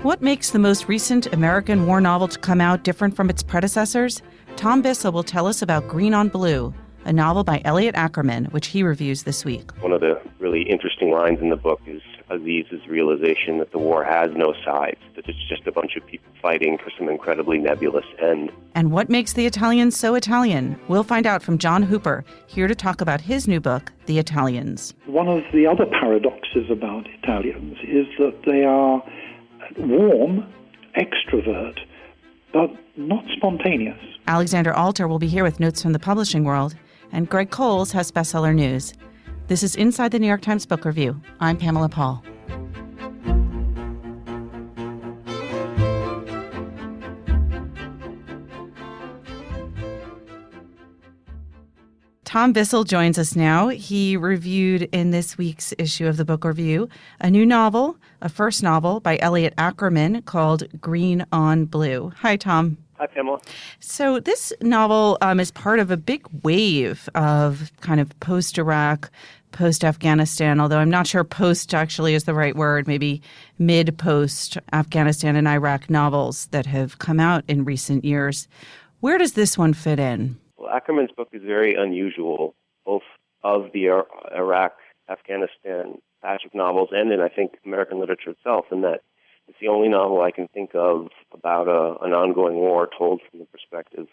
What makes the most recent American war novel to come out different from its predecessors? Tom Bissell will tell us about Green on Blue, a novel by Elliot Ackerman, which he reviews this week. One of the really interesting lines in the book is Aziz's realization that the war has no sides, that it's just a bunch of people fighting for some incredibly nebulous end. And what makes the Italians so Italian? We'll find out from John Hooper, here to talk about his new book, The Italians. One of the other paradoxes about Italians is that they are warm, extrovert, but not spontaneous. Alexandra Alter will be here with notes from the publishing world, and Greg Cowles has bestseller news. This is Inside the New York Times Book Review. I'm Pamela Paul. Tom Bissell joins us now. He reviewed in this week's issue of the Book Review a new novel, a first novel by Elliot Ackerman called Green on Blue. Hi, Tom. Hi, Pamela. So this novel is part of a big wave of kind of post-Iraq, post-Afghanistan, although I'm not sure post actually is the right word, maybe mid-post-Afghanistan and Iraq novels that have come out in recent years. Where does this one fit in? Well, Ackerman's book is very unusual, both of the Iraq-Afghanistan batch of novels and in, I think, American literature itself, in that it's the only novel I can think of about an ongoing war told from the perspective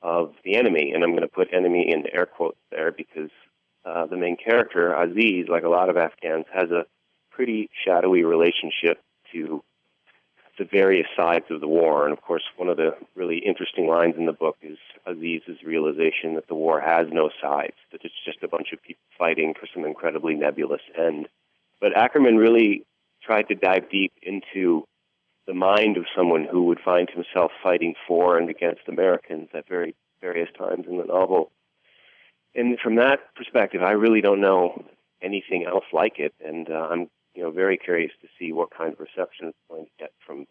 of the enemy. And I'm going to put enemy in air quotes there because the main character, Aziz, like a lot of Afghans, has a pretty shadowy relationship to the various sides of the war. And, of course, one of the really interesting lines in the book is Aziz's realization that the war has no sides, that it's just a bunch of people fighting for some incredibly nebulous end. But Ackerman really tried to dive deep into the mind of someone who would find himself fighting for and against Americans at various times in the novel. And from that perspective, I really don't know anything else like it, and I'm very curious to see what kind of reception it's going to get from,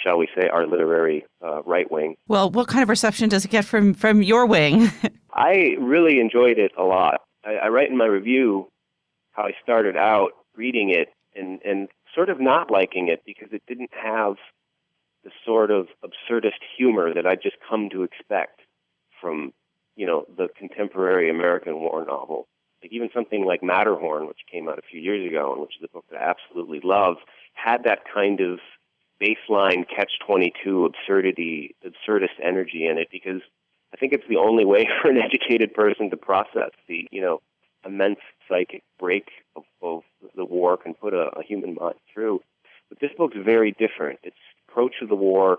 shall we say, our literary right wing. Well, what kind of reception does it get from your wing? I really enjoyed it a lot. I write in my review how I started out reading it and sort of not liking it because it didn't have the sort of absurdist humor that I'd just come to expect from, the contemporary American war novel. Like even something like Matterhorn, which came out a few years ago and which is a book that I absolutely love, had that kind of baseline catch-22 absurdist energy in it because I think it's the only way for an educated person to process the, immense psychic break of the war can put a human mind through. But this book's very different. Its approach to the war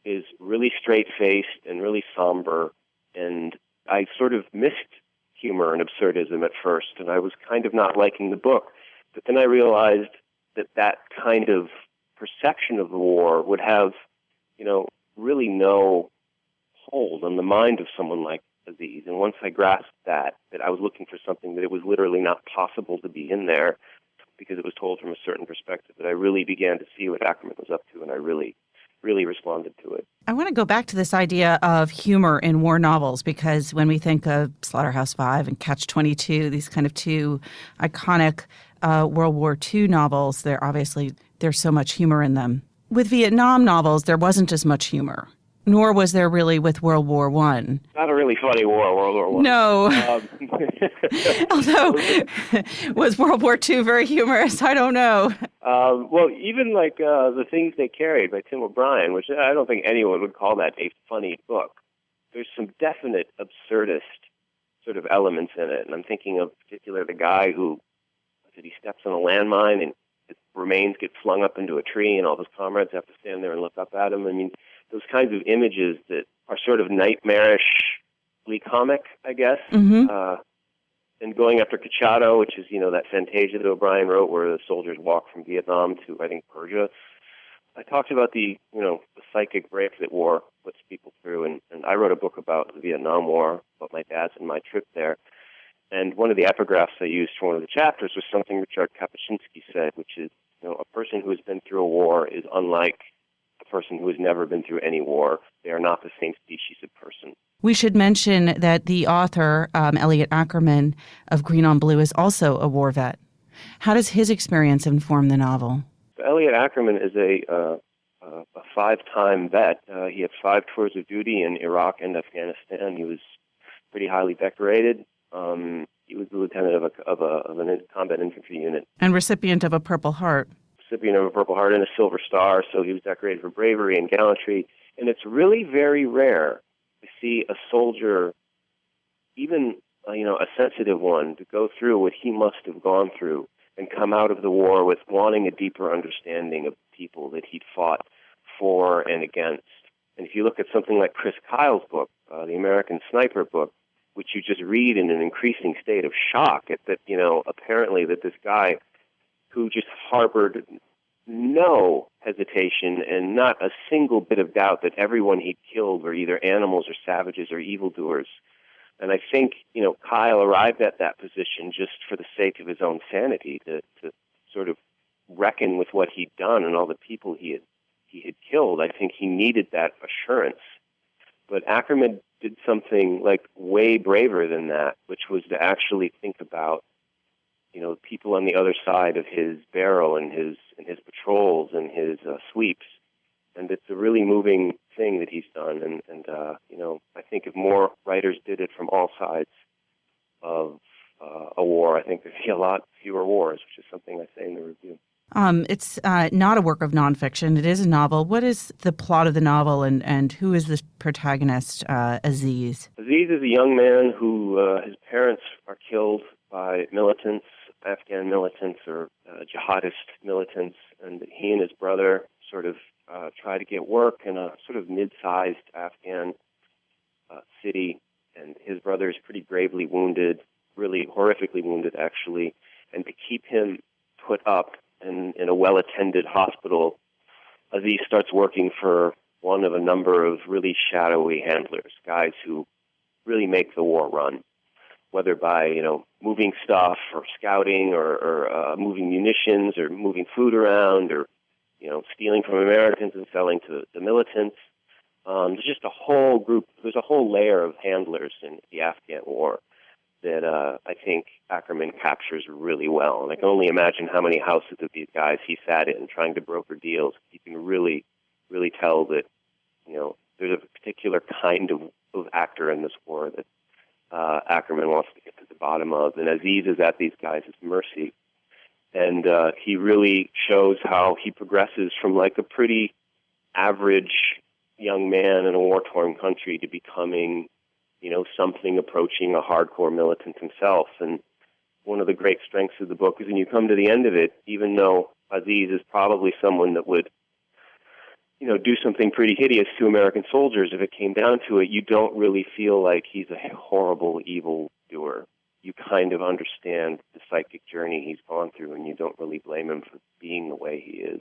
is really straight-faced and really somber, and I sort of missed humor and absurdism at first, and I was kind of not liking the book. But then I realized that kind of perception of the war would have, really no hold on the mind of someone like Aziz. And once I grasped that I was looking for something that it was literally not possible to be in there because it was told from a certain perspective, that I really began to see what Ackerman was up to, and I really responded to it. I want to go back to this idea of humor in war novels, because when we think of Slaughterhouse-Five and Catch-22, these kind of two iconic World War II novels, there's so much humor in them. With Vietnam novels, there wasn't as much humor, nor was there really with World War I. Not a really funny war, World War I. No. Although, was World War II very humorous? I don't know. Well, even like The Things They Carried by Tim O'Brien, which I don't think anyone would call that a funny book. There's some definite absurdist sort of elements in it. And I'm thinking of, in particular, the guy who he steps on a landmine and his remains get flung up into a tree and all his comrades have to stand there and look up at him. I mean, those kinds of images that are sort of nightmarishly comic, I guess. Mm-hmm. And going after Cachado, which is, that Fantasia that O'Brien wrote where the soldiers walk from Vietnam to, I think, Persia. I talked about the psychic break that war puts people through, and I wrote a book about the Vietnam War, about my dad's and my trip there. And one of the epigraphs I used for one of the chapters was something Richard Kapuscinski said, which is, a person who has been through a war is unlike a person who has never been through any war. They are not the same species of person. We should mention that the author, Elliot Ackerman of Green on Blue, is also a war vet. How does his experience inform the novel? Elliot Ackerman is a five-time vet. He had 5 tours of duty in Iraq and Afghanistan. He was pretty highly decorated. He was the lieutenant of a combat infantry unit. And recipient of a Purple Heart. Recipient of a Purple Heart and a Silver Star, so he was decorated for bravery and gallantry. And it's really very rare to see a soldier, even a sensitive one, to go through what he must have gone through and come out of the war with wanting a deeper understanding of people that he'd fought for and against. And if you look at something like Chris Kyle's book, the American Sniper book, which you just read in an increasing state of shock at that, apparently that this guy who just harbored no hesitation and not a single bit of doubt that everyone he'd killed were either animals or savages or evildoers. And I think, Kyle arrived at that position just for the sake of his own sanity, to sort of reckon with what he'd done and all the people he had killed. I think he needed that assurance. But Ackerman did something like way braver than that, which was to actually think about, people on the other side of his barrel and his patrols and his sweeps. And it's a really moving thing that he's done. And I think if more writers did it from all sides of a war, I think there'd be a lot fewer wars, which is something I say in the review. It's not a work of nonfiction. It is a novel. What is the plot of the novel, and who is the protagonist, Aziz? Aziz is a young man who his parents are killed by militants, Afghan militants or jihadist militants, and he and his brother sort of try to get work in a sort of mid-sized Afghan city, and his brother is pretty gravely wounded, really horrifically wounded, actually, and to keep him put up in a well-attended hospital, Aziz starts working for one of a number of really shadowy handlers, guys who really make the war run, whether by, moving stuff or scouting or moving munitions or moving food around or, stealing from Americans and selling to the militants. There's just a whole group, there's a whole layer of handlers in the Afghan war that I think Ackerman captures really well. And I can only imagine how many houses of these guys he sat in trying to broker deals. You can really, really tell that, there's a particular kind of actor in this war that Ackerman wants to get to the bottom of. And Aziz is at these guys' mercy. And he really shows how he progresses from like a pretty average young man in a war-torn country to becoming something approaching a hardcore militant himself. And one of the great strengths of the book is when you come to the end of it, even though Aziz is probably someone that would, do something pretty hideous to American soldiers, if it came down to it, you don't really feel like he's a horrible, evil doer. You kind of understand the psychic journey he's gone through, and you don't really blame him for being the way he is.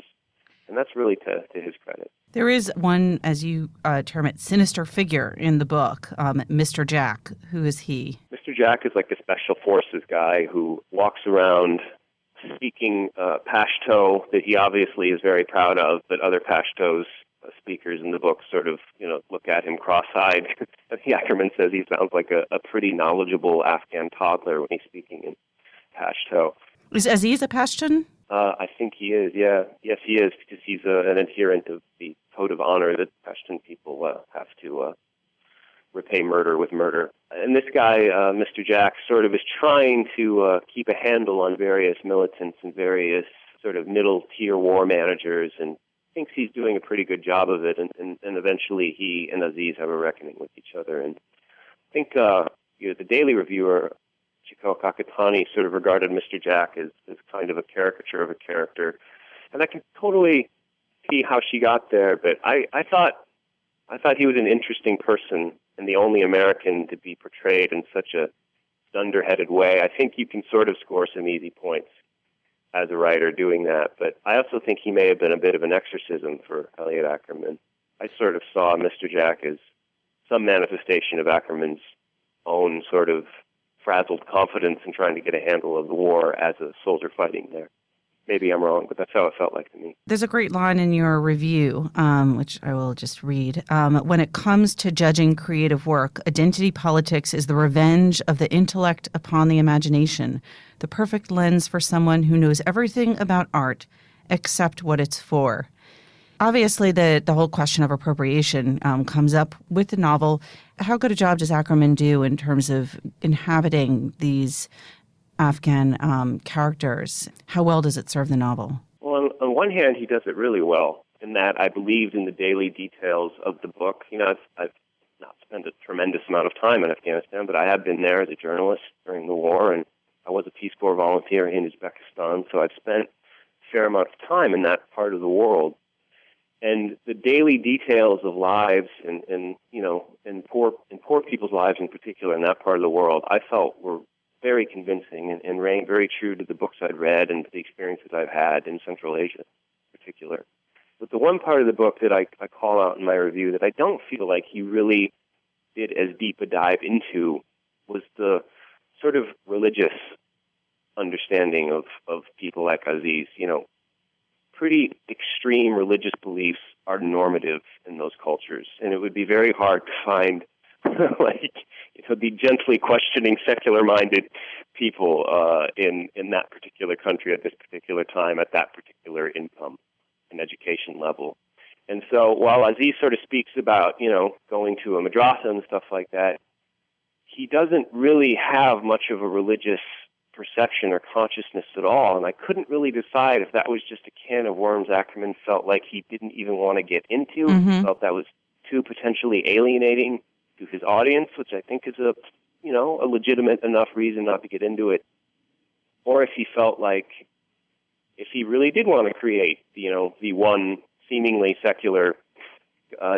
And that's really to his credit. There is one, as you term it, sinister figure in the book, Mr. Jack. Who is he? Mr. Jack is like a special forces guy who walks around speaking Pashto that he obviously is very proud of, but other Pashtos speakers in the book sort of, look at him cross-eyed. Ackerman says he sounds like a pretty knowledgeable Afghan toddler when he's speaking in Pashto. Is Aziz a Pashtun? I think he is, yeah. Yes, he is, because he's an adherent of the code of honor that Pashtun people have to repay murder with murder. And this guy, Mr. Jack, sort of is trying to keep a handle on various militants and various sort of middle-tier war managers, and thinks he's doing a pretty good job of it, and eventually he and Aziz have a reckoning with each other. And I think the Daily Reviewer, Chikho Kakatani, sort of regarded Mr. Jack as kind of a caricature of a character, and I can totally see how she got there. But I thought he was an interesting person and the only American to be portrayed in such a dunderheaded way. I think you can sort of score some easy points as a writer doing that, but I also think he may have been a bit of an exorcism for Elliot Ackerman. I sort of saw Mr. Jack as some manifestation of Ackerman's own sort of frazzled confidence in trying to get a handle of the war as a soldier fighting there. Maybe I'm wrong, but that's how it felt like to me. There's a great line in your review, which I will just read. When it comes to judging creative work, identity politics is the revenge of the intellect upon the imagination, the perfect lens for someone who knows everything about art accept what it's for. Obviously, the whole question of appropriation comes up with the novel. How good a job does Ackerman do in terms of inhabiting these Afghan characters? How well does it serve the novel? Well, on one hand, he does it really well in that I believed in the daily details of the book. I've not spent a tremendous amount of time in Afghanistan, but I have been there as a journalist during the war, and I was a Peace Corps volunteer in Uzbekistan, so I've spent a fair amount of time in that part of the world. And the daily details of lives and poor people's lives in particular in that part of the world, I felt were very convincing and rang very true to the books I'd read and the experiences I've had in Central Asia in particular. But the one part of the book that I call out in my review that I don't feel like he really did as deep a dive into was the sort of religious understanding of people like Aziz. Pretty extreme religious beliefs are normative in those cultures, and it would be very hard to find the gently questioning, secular-minded people in that particular country at this particular time, at that particular income and education level. And so while Aziz sort of speaks about, going to a madrasa and stuff like that, he doesn't really have much of a religious perception or consciousness at all, and I couldn't really decide if that was just a can of worms Ackerman felt like he didn't even want to get into. He felt that was too potentially alienating to his audience, which I think is a legitimate enough reason not to get into it, or if he felt like if he really did want to create, the one seemingly secular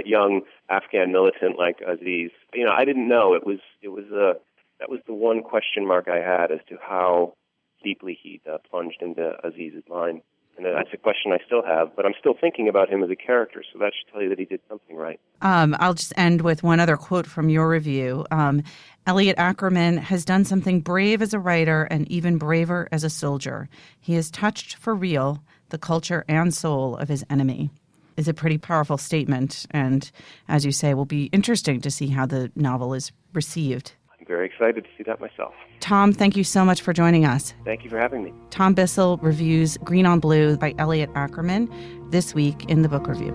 young Afghan militant like Aziz. I didn't know. That was the one question mark I had as to how deeply he plunged into Aziz's mind. And that's a question I still have, but I'm still thinking about him as a character, so that should tell you that he did something right. I'll just end with one other quote from your review. Elliot Ackerman has done something brave as a writer and even braver as a soldier. He has touched for real the culture and soul of his enemy. Is a pretty powerful statement, and as you say, will be interesting to see how the novel is received. I'm very excited to see that myself. Tom, thank you so much for joining us. Thank you for having me. Tom Bissell reviews Green on Blue by Elliot Ackerman this week in the Book Review.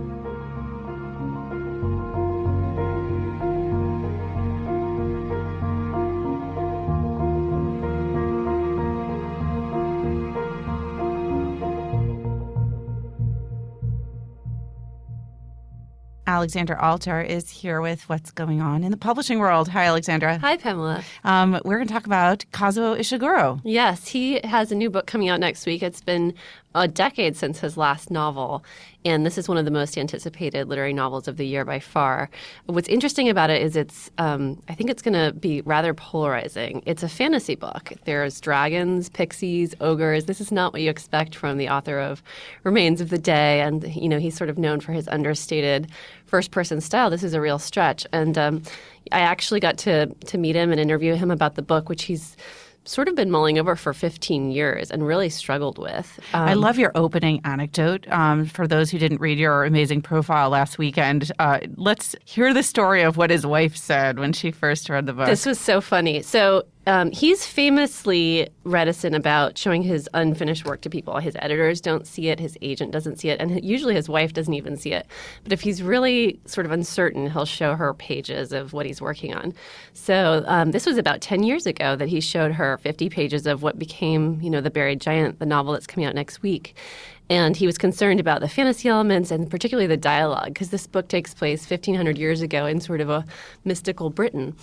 Alexandra Alter is here with what's going on in the publishing world. Hi, Alexandra. Hi, Pamela. We're going to talk about Kazuo Ishiguro. Yes, he has a new book coming out next week. It's been a decade since his last novel, and this is one of the most anticipated literary novels of the year by far. What's interesting about it is I think it's going to be rather polarizing. It's a fantasy book. There's dragons, pixies, ogres. This is not what you expect from the author of Remains of the Day, and he's sort of known for his understated first-person style. This is a real stretch, and I actually got to meet him and interview him about the book, which he's sort of been mulling over for 15 years and really struggled with. I love your opening anecdote. For those who didn't read your amazing profile last weekend, let's hear the story of what his wife said when she first read the book. This was so funny. So he's famously reticent about showing his unfinished work to people. His editors don't see it. His agent doesn't see it. And usually his wife doesn't even see it. But if he's really sort of uncertain, he'll show her pages of what he's working on. So this was about 10 years ago that he showed her 50 pages of what became, The Buried Giant, the novel that's coming out next week. And he was concerned about the fantasy elements and particularly the dialogue, because this book takes place 1,500 years ago in sort of a mystical Britain.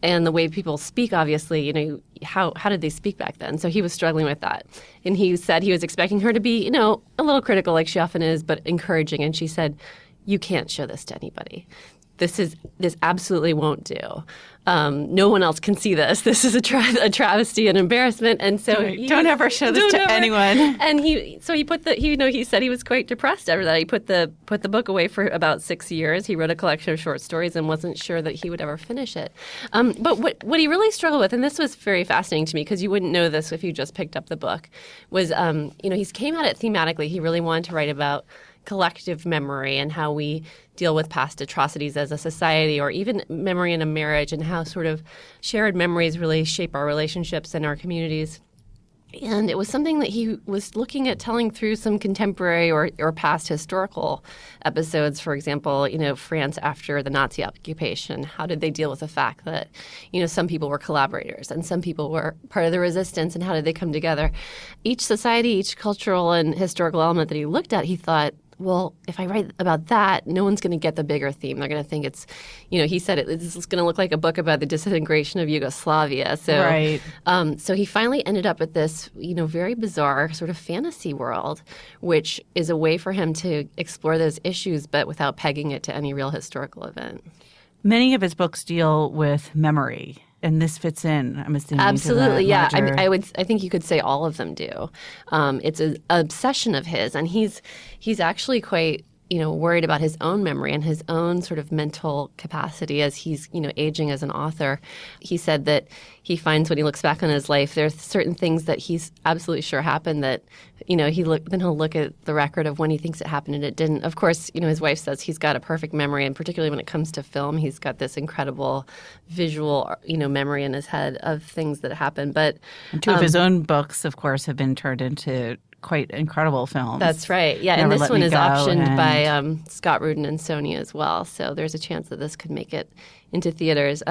And the way people speak, obviously, how did they speak back then? So he was struggling with that. And he said he was expecting her to be, a little critical like she often is, but encouraging. And she said, "You can't show this to anybody. This absolutely won't do. No one else can see this. This is a travesty, an embarrassment." And so don't ever show this to anyone. And he said he was quite depressed after that. He put the book away for about 6 years. He wrote a collection of short stories and wasn't sure that he would ever finish it. But what he really struggled with, and this was very fascinating to me because you wouldn't know this if you just picked up the book, was he came at it thematically. He really wanted to write about collective memory and how we deal with past atrocities as a society, or even memory in a marriage, and how sort of shared memories really shape our relationships and our communities. And it was something that he was looking at telling through some contemporary or past historical episodes. For example, France after the Nazi occupation. How did they deal with the fact that, some people were collaborators and some people were part of the resistance, and how did they come together? Each society, each cultural and historical element that he looked at, he thought, well, if I write about that, no one's going to get the bigger theme. They're going to think it's, he said this is going to look like a book about the disintegration of Yugoslavia. So, right. So he finally ended up at this, very bizarre sort of fantasy world, which is a way for him to explore those issues, but without pegging it to any real historical event. Many of his books deal with memory. And this fits in, I'm assuming. Absolutely, yeah. Larger... I think you could say all of them do. It's an obsession of his, and he's actually quite worried about his own memory and his own sort of mental capacity as he's aging as an author. He said that he finds when he looks back on his life, there's certain things that he's absolutely sure happened that then he'll look at the record of when he thinks it happened and it didn't. Of course, his wife says he's got a perfect memory, and particularly when it comes to film, he's got this incredible visual memory in his head of things that happen. But and two of his own books, of course, have been turned into quite incredible films. That's right. Yeah, Never and this one is optioned and... by Scott Rudin and Sony as well. So there's a chance that this could make it into theaters.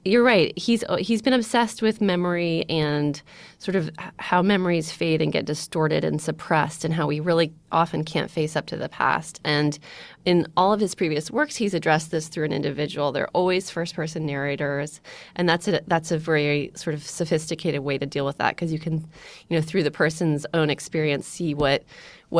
You're right. He's been obsessed with memory and sort of how memories fade and get distorted and suppressed, and how we really often can't face up to the past. And in all of his previous works, he's addressed this through an individual. They're always first-person narrators, and that's a very sort of sophisticated way to deal with that, because you can, through the person's own experience, see what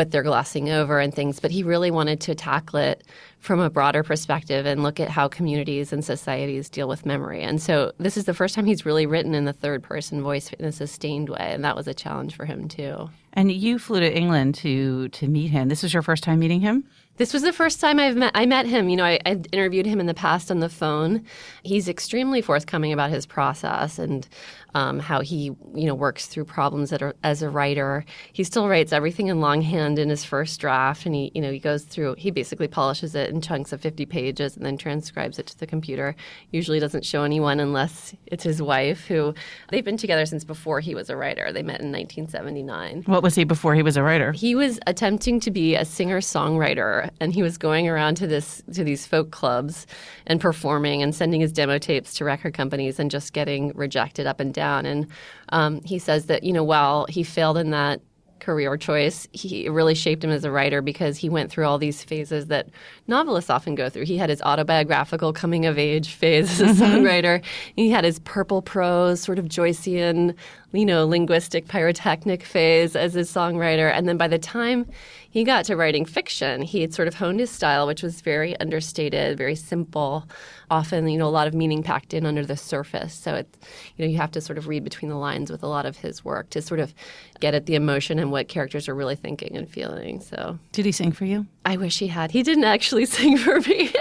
they're glossing over and things. But he really wanted to tackle it from a broader perspective and look at how communities and societies deal with memory. And so this is the first time he's really written in the third-person voice in a sustained way, and that was a challenge for him too. And you flew to England to meet him. This was your first time meeting him? This was the first time I met him. I've interviewed him in the past on the phone. He's extremely forthcoming about his process and how he, works through problems as a writer. He still writes everything in longhand in his first draft, and he goes through. He basically polishes it in chunks of 50 pages and then transcribes it to the computer. Usually doesn't show anyone unless it's his wife, who they've been together since before he was a writer. They met in 1979. What was he before he was a writer? He was attempting to be a singer-songwriter, and he was going around to these folk clubs and performing and sending his demo tapes to record companies and just getting rejected up and down. And he says that, while he failed in that career choice, it really shaped him as a writer, because he went through all these phases that novelists often go through. He had his autobiographical coming-of-age phase as a songwriter. He had his purple prose, sort of Joycean, linguistic pyrotechnic phase as a songwriter. And then by the time he got to writing fiction, he had sort of honed his style, which was very understated, very simple, often, a lot of meaning packed in under the surface. So it's, you have to sort of read between the lines with a lot of his work to sort of get at the emotion and what characters are really thinking and feeling. So, did he sing for you? I wish he had. He didn't actually sing for me.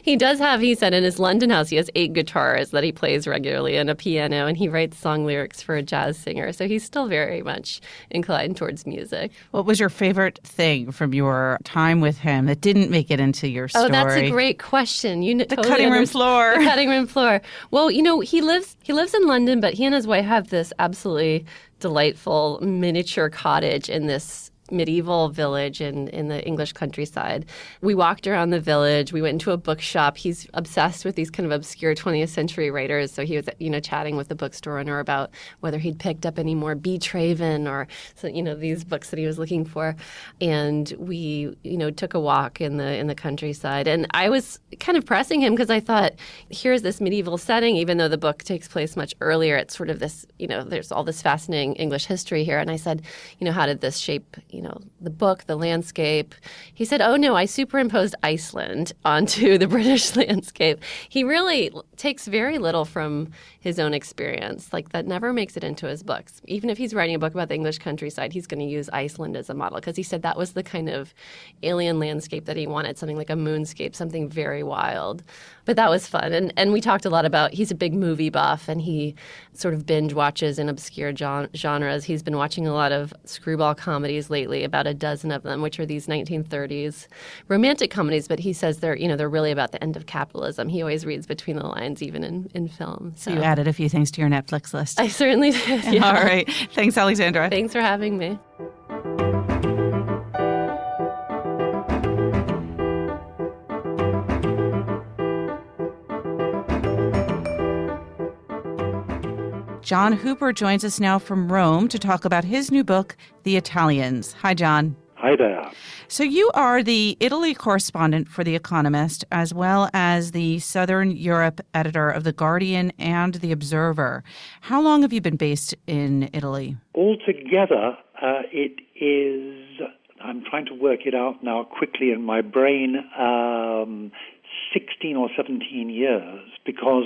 He does have, he said, in his London house, he has 8 guitars that he plays regularly and a piano, and he writes song lyrics for a jazz singer. So he's still very much inclined towards music. What was your favorite thing from your time with him that didn't make it into your story? Oh, that's a great question. The cutting room floor. The cutting room floor. Well, he lives in London, but he and his wife have this absolutely delightful miniature cottage in this medieval village in the English countryside. We walked around the village. We went into a bookshop. He's obsessed with these kind of obscure 20th century writers. So he was, chatting with the bookstore owner about whether he'd picked up any more B. Traven or, these books that he was looking for. And we, took a walk in the countryside. And I was kind of pressing him because I thought, here's this medieval setting, even though the book takes place much earlier. It's sort of this, there's all this fascinating English history here. And I said, how did this shape the book, the landscape? He said, oh, no, I superimposed Iceland onto the British landscape. He really takes very little from his own experience. Like, that never makes it into his books. Even if he's writing a book about the English countryside, he's going to use Iceland as a model, because he said that was the kind of alien landscape that he wanted, something like a moonscape, something very wild. But that was fun. And we talked a lot about, he's a big movie buff, and he sort of binge watches in obscure genres. He's been watching a lot of screwball comedies lately. lately, about a dozen of them, which are these 1930s romantic comedies. But he says they're really about the end of capitalism. He always reads between the lines, even in film. So you added a few things to your Netflix list. I certainly did. Yeah. All right. Thanks, Alexandra. Thanks for having me. John Hooper joins us now from Rome to talk about his new book, The Italians. Hi, John. Hi there. So you are the Italy correspondent for The Economist, as well as the Southern Europe editor of The Guardian and The Observer. How long have you been based in Italy? Altogether, it is, I'm trying to work it out now quickly in my brain, 16 or 17 years, because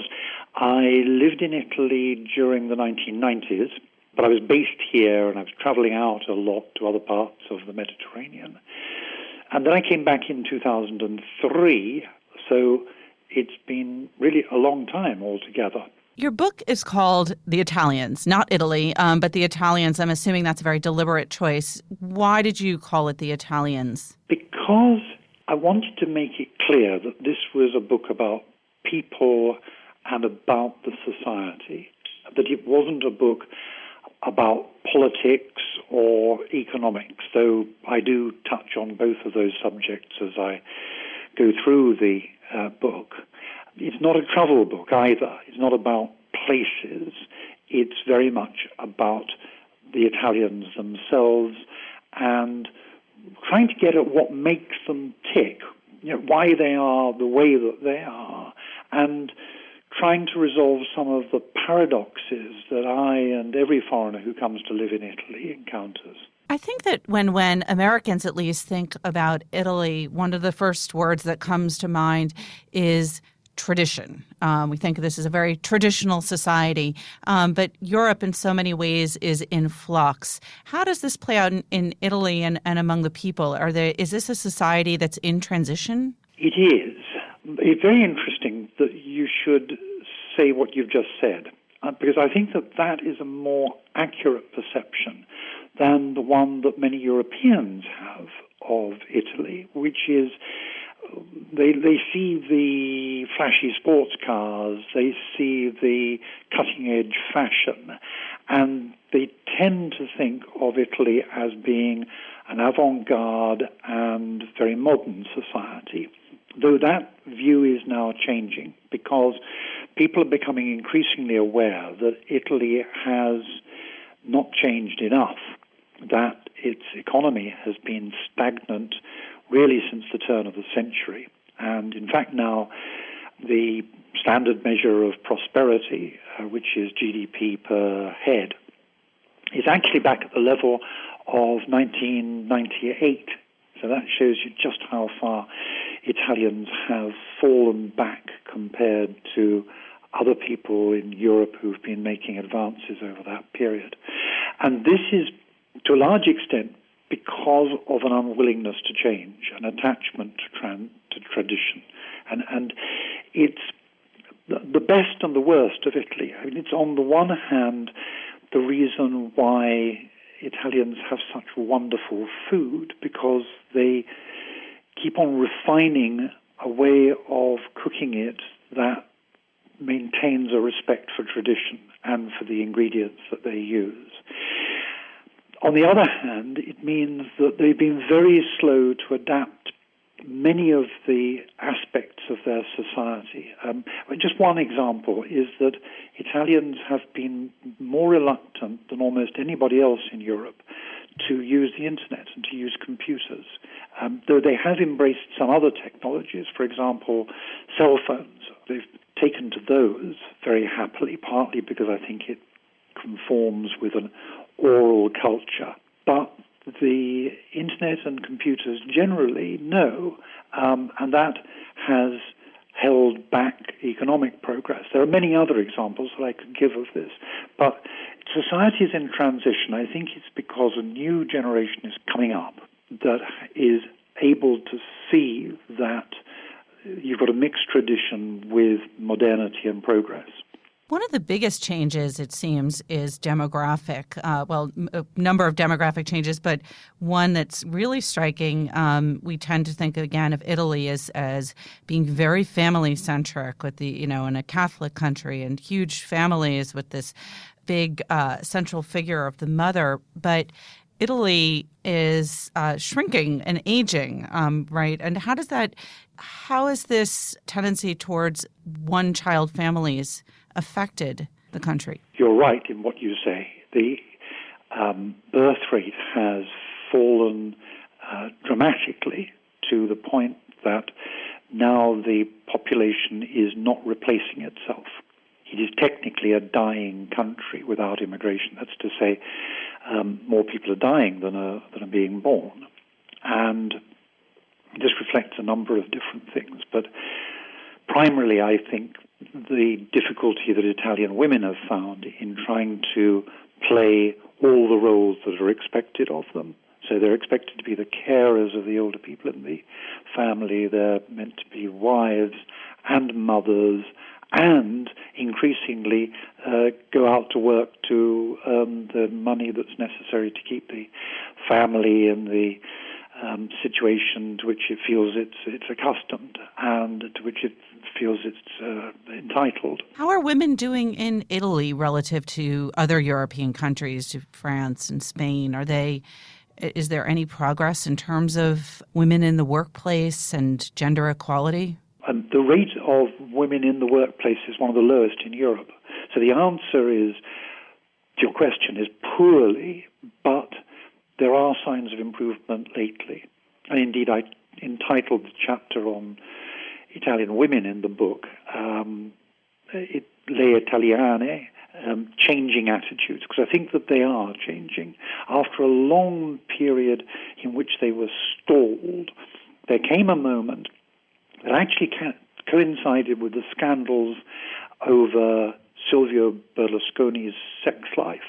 I lived in Italy during the 1990s, but I was based here and I was traveling out a lot to other parts of the Mediterranean. And then I came back in 2003, so it's been really a long time altogether. Your book is called The Italians, not Italy, but The Italians. I'm assuming that's a very deliberate choice. Why did you call it The Italians? Because I wanted to make it clear that this was a book about people and about the society, that it wasn't a book about politics or economics, though I do touch on both of those subjects as I go through the book. It's not a travel book either. It's not about places. It's very much about the Italians themselves and trying to get at what makes them tick, why they are the way that they are, and trying to resolve some of the paradoxes that I and every foreigner who comes to live in Italy encounters. I think that when Americans at least think about Italy, one of the first words that comes to mind is tradition. We think of this as a very traditional society, but Europe in so many ways is in flux. How does this play out in Italy and among the people? Is this a society that's in transition? It is. It's very interesting that you should say what you've just said, because I think that is a more accurate perception than the one that many Europeans have of Italy, which is they see the flashy sports cars, they see the cutting-edge fashion, and they tend to think of Italy as being an avant-garde and very modern society. Though that view is now changing because people are becoming increasingly aware that Italy has not changed enough, that its economy has been stagnant really since the turn of the century. And in fact now the standard measure of prosperity, which is GDP per head, is actually back at the level of 1998. So that shows you just how far Italians have fallen back compared to other people in Europe who've been making advances over that period. And this is, to a large extent, because of an unwillingness to change, an attachment to tradition. And it's the best and the worst of Italy. I mean, it's on the one hand the reason why Italians have such wonderful food, because they keep on refining a way of cooking it that maintains a respect for tradition and for the ingredients that they use. On the other hand, it means that they've been very slow to adapt many of the aspects of their society. Just one example is that Italians have been more reluctant than almost anybody else in Europe to use the internet and to use computers, though they have embraced some other technologies, for example, cell phones. They've taken to those very happily, partly because I think it conforms with an oral culture. But the internet and computers generally no, and that has held back economic progress. There are many other examples that I could give of this, but society is in transition. I think it's because a new generation is coming up that is able to see that you've got a mixed tradition with modernity and progress. One of the biggest changes, it seems, is demographic. A number of demographic changes, but one that's really striking. We tend to think again of Italy as being very family-centric, with in a Catholic country and huge families with this big central figure of the mother. But Italy is shrinking and aging, right? And how is this tendency towards one-child families affected the country? You're right in what you say. The birth rate has fallen dramatically to the point that now the population is not replacing itself. It is technically a dying country without immigration. That's to say, more people are dying than are being born. And this reflects a number of different things. But primarily, I think the difficulty that Italian women have found in trying to play all the roles that are expected of them. So they're expected to be the carers of the older people in the family. They're meant to be wives and mothers and increasingly go out to work to earn the money that's necessary to keep the family in the situation to which it feels it's accustomed and to which it feels it's entitled. How are women doing in Italy relative to other European countries, to France and Spain? Is there any progress in terms of women in the workplace and gender equality? The rate of women in the workplace is one of the lowest in Europe. So the answer to your question is poorly, but there are signs of improvement lately. And indeed, I entitled the chapter on Italian women in the book, Le Italiane, changing attitudes, because I think that they are changing. After a long period in which they were stalled, there came a moment that actually coincided with the scandals over Silvio Berlusconi's sex life,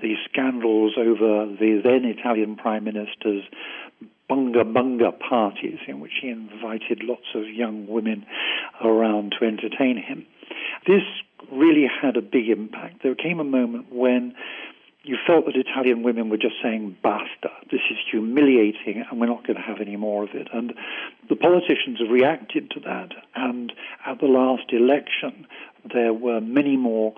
the scandals over the then Italian Prime Minister's bunga parties in which he invited lots of young women around to entertain him. This really had a big impact. There came a moment when you felt that Italian women were just saying, basta, this is humiliating and we're not going to have any more of it. And the politicians have reacted to that. And at the last election, there were many more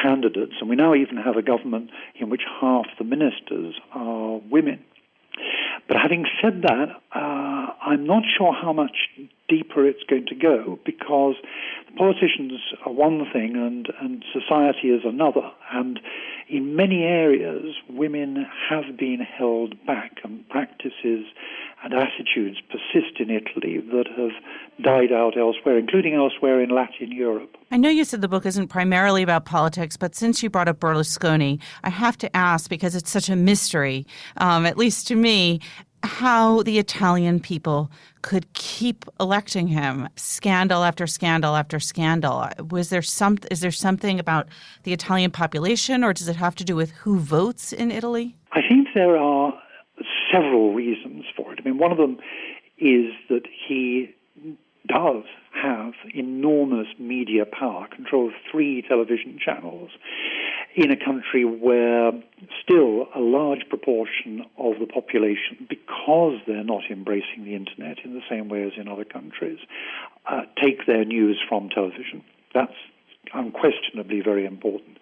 candidates. And we now even have a government in which half the ministers are women. But having said that, I'm not sure how much deeper it's going to go, because the politicians are one thing and society is another. And in many areas, women have been held back, and practices and attitudes persist in Italy that have died out elsewhere, including elsewhere in Latin Europe. I know you said the book isn't primarily about politics, but since you brought up Berlusconi, I have to ask, because it's such a mystery, at least to me, how the Italian people could keep electing him, scandal after scandal after scandal. Is there something about the Italian population, or does it have to do with who votes in Italy? I think there are several reasons for it. I mean, one of them is that he does have enormous media power, control of 3 television channels, in a country where still a large proportion of the population, because they're not embracing the internet in the same way as in other countries, take their news from television. That's unquestionably very important.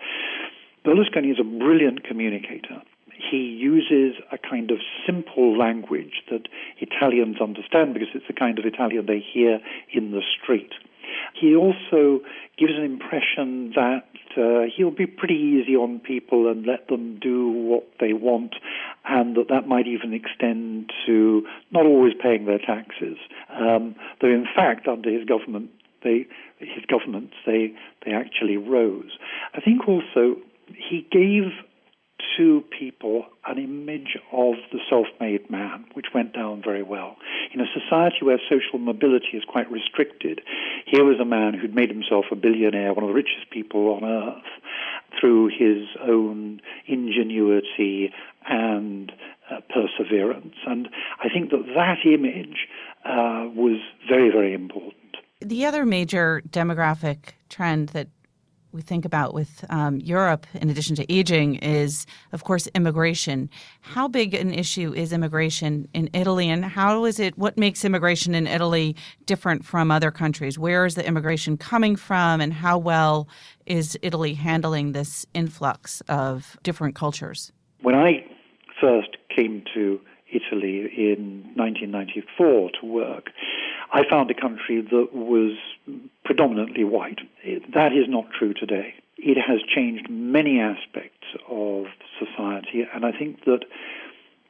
Berlusconi is a brilliant communicator. He uses a kind of simple language that Italians understand because it's the kind of Italian they hear in the street. He also gives an impression that he'll be pretty easy on people and let them do what they want, and that might even extend to not always paying their taxes. Though in fact, under his governments, they actually rose. I think also he gave to people an image of the self-made man, which went down very well. In a society where social mobility is quite restricted, here was a man who'd made himself a billionaire, one of the richest people on earth, through his own ingenuity and perseverance. And I think that image was very, very important. The other major demographic trend that we think about with Europe, in addition to aging, is, of course, immigration. How big an issue is immigration in Italy, and what makes immigration in Italy different from other countries? Where is the immigration coming from, and how well is Italy handling this influx of different cultures? When I first came to Italy in 1994 to work, I found a country that was predominantly white. That is not true today. It has changed many aspects of society, and I think that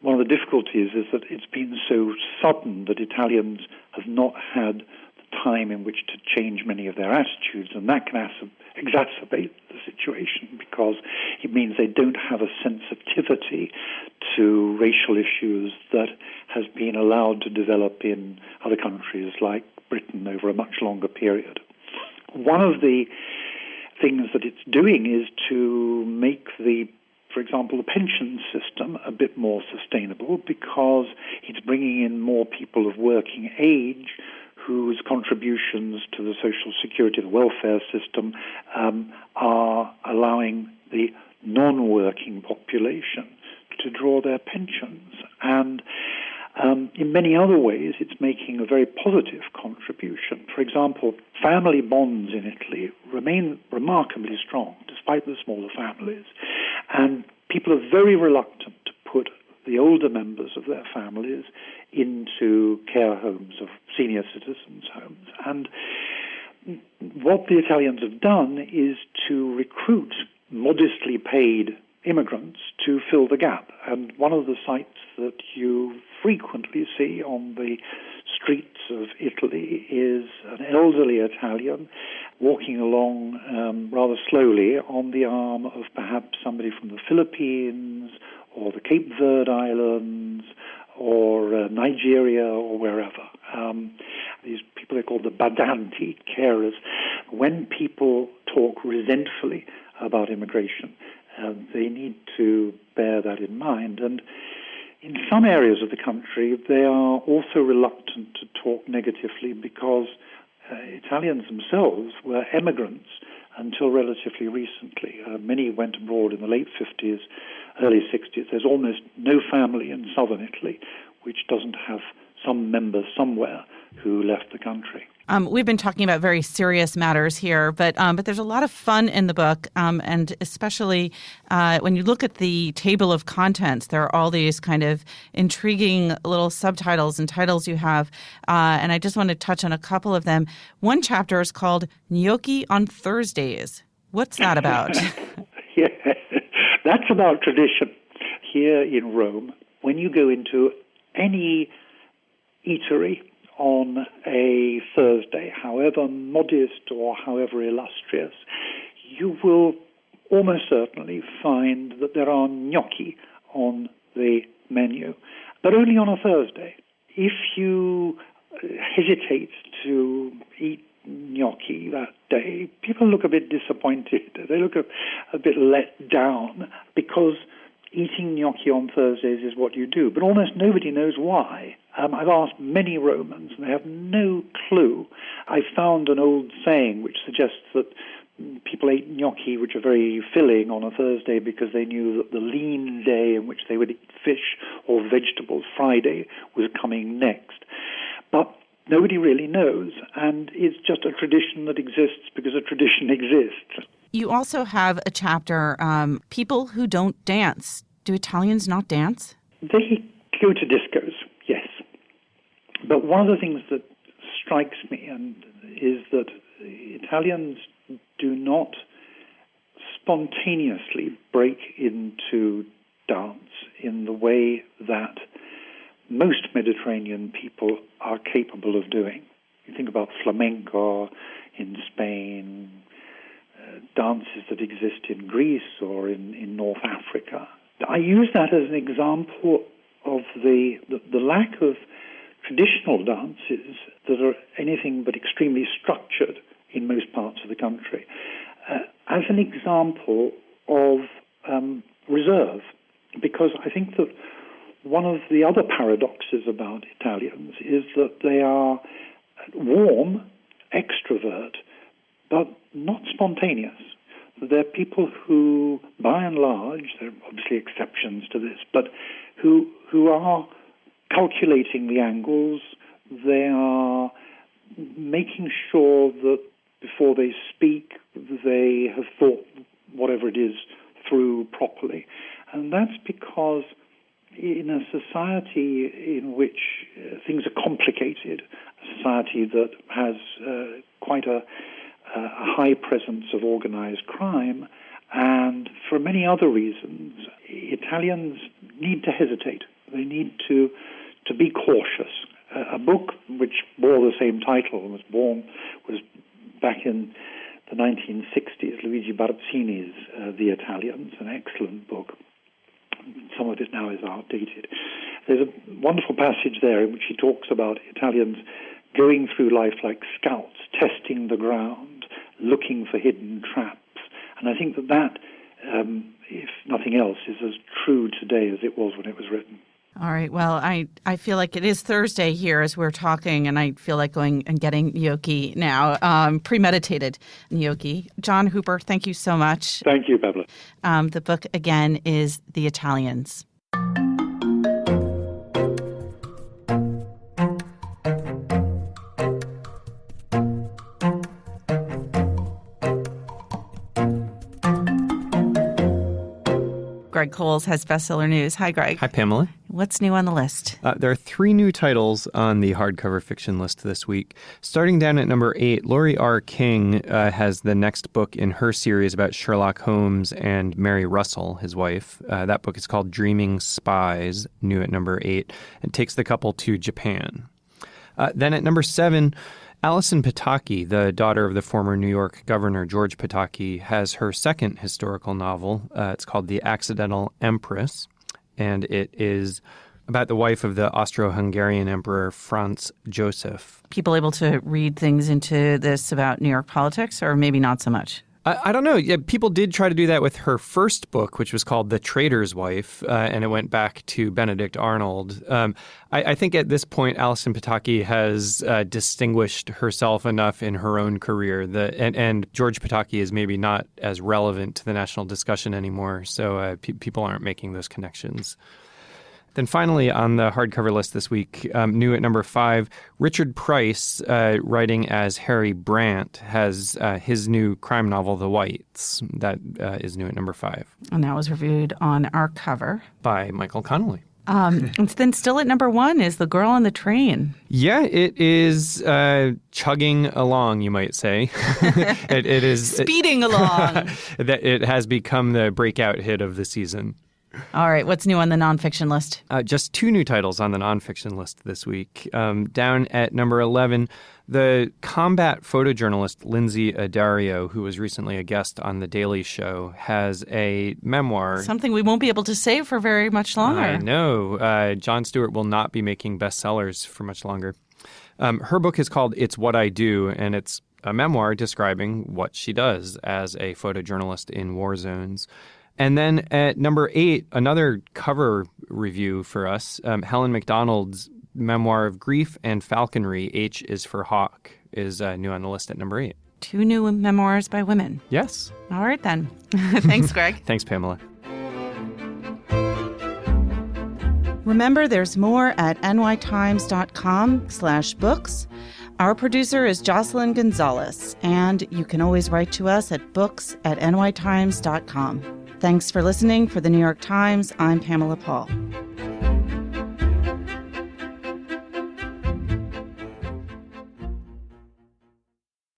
one of the difficulties is that it's been so sudden that Italians have not had the time in which to change many of their attitudes, and that can exacerbate the situation because it means they don't have a sensitivity to racial issues that has been allowed to develop in other countries like Britain over a much longer period. One of the things that it's doing is to make for example, the pension system a bit more sustainable because it's bringing in more people of working age whose contributions to the social security, the welfare system, are allowing the non-working population to draw their pensions. And in many other ways, it's making a very positive contribution. For example, family bonds in Italy remain remarkably strong, despite the smaller families. And people are very reluctant to put the older members of their families into care homes or senior citizens' homes. And what the Italians have done is to recruit modestly paid immigrants to fill the gap. And one of the sights that you frequently see on the streets of Italy is an elderly Italian walking along rather slowly on the arm of perhaps somebody from the Philippines or the Cape Verde Islands or Nigeria or wherever. These people are called the badanti, carers. When people talk resentfully about immigration, they need to bear that in mind. And in some areas of the country, they are also reluctant to talk negatively because Italians themselves were emigrants until relatively recently. Many went abroad in the late 50s, early 60s. There's almost no family in southern Italy which doesn't have some member somewhere who left the country. We've been talking about very serious matters here, but there's a lot of fun in the book, and especially when you look at the table of contents, there are all these kind of intriguing little subtitles and titles you have, and I just want to touch on a couple of them. One chapter is called Gnocchi on Thursdays. What's that about? Yeah, that's about tradition. Here in Rome, when you go into any eatery on a Thursday, however modest or however illustrious, you will almost certainly find that there are gnocchi on the menu, but only on a Thursday. If you hesitate to eat gnocchi that day, people look a bit disappointed. They look a bit let down because eating gnocchi on Thursdays is what you do, but almost nobody knows why. I've asked many Romans, and they have no clue. I found an old saying which suggests that people ate gnocchi, which are very filling, on a Thursday because they knew that the lean day in which they would eat fish or vegetables, Friday, was coming next. But nobody really knows, and it's just a tradition that exists because a tradition exists. You also have a chapter, people who don't dance. Do Italians not dance? They go to discos, yes. But one of the things that strikes me is that Italians do not spontaneously break into dance in the way that most Mediterranean people are capable of doing. You think about flamenco in Spain, dances that exist in Greece or in North Africa. I use that as an example of the lack of traditional dances that are anything but extremely structured in most parts of the country, as an example of reserve, because I think that one of the other paradoxes about Italians is that they are warm, extrovert, but not spontaneous. they're people who, by and large, there are obviously exceptions to this, but who are calculating the angles. They are making sure that before they speak, they have thought whatever it is through properly. And that's because in a society in which things are complicated, a society that has quite a high presence of organized crime, and for many other reasons, Italians need to hesitate. They need to be cautious. A book which bore the same title was back in the 1960s, Luigi Barazzini's The Italians, an excellent book. Some of it now is outdated. There's a wonderful passage there in which he talks about Italians going through life like scouts, testing the ground, looking for hidden traps. And I think that, if nothing else, is as true today as it was when it was written. All right. Well, I feel like it is Thursday here as we're talking, and I feel like going and getting gnocchi now, premeditated gnocchi. John Hooper, thank you so much. Thank you, Pamela. The book, again, is The Italians. Greg Cowles has bestseller news. Hi, Greg. Hi, Pamela. What's new on the list? There are 3 new titles on the hardcover fiction list this week. Starting down at number 8, Laurie R. King has the next book in her series about Sherlock Holmes and Mary Russell, his wife. That book is called Dreaming Spies, new at number 8, and takes the couple to Japan. Then at number 7, Alison Pataki, the daughter of the former New York governor George Pataki, has her second historical novel. It's called The Accidental Empress, and it is about the wife of the Austro-Hungarian Emperor Franz Joseph. People able to read things into this about New York politics, or maybe not so much? I don't know. Yeah, people did try to do that with her first book, which was called The Trader's Wife, and it went back to Benedict Arnold. I think at this point, Alison Pataki has distinguished herself enough in her own career, and George Pataki is maybe not as relevant to the national discussion anymore, so people aren't making those connections. Then finally, on the hardcover list this week, new at number 5, Richard Price, writing as Harry Brandt, has his new crime novel, The Whites. That is new at number 5. And that was reviewed on our cover. By Michael Connolly. And then still at number 1 is The Girl on the Train. Yeah, it is chugging along, you might say. It is speeding along. It has become the breakout hit of the season. All right. What's new on the nonfiction list? Just 2 new titles on the nonfiction list this week. Down at number 11, the combat photojournalist Lindsay Addario, who was recently a guest on The Daily Show, has a memoir. Something we won't be able to say for very much longer. I know. Jon Stewart will not be making bestsellers for much longer. Her book is called It's What I Do, and it's a memoir describing what she does as a photojournalist in war zones. And then at number 8, another cover review for us, Helen MacDonald's memoir of grief and falconry, H is for Hawk, is new on the list at number 8. 2 new memoirs by women. Yes. All right, then. Thanks, Greg. Thanks, Pamela. Remember, there's more at nytimes.com/books. Our producer is Jocelyn Gonzalez, and you can always write to us at books@nytimes.com. Thanks for listening. For the New York Times, I'm Pamela Paul.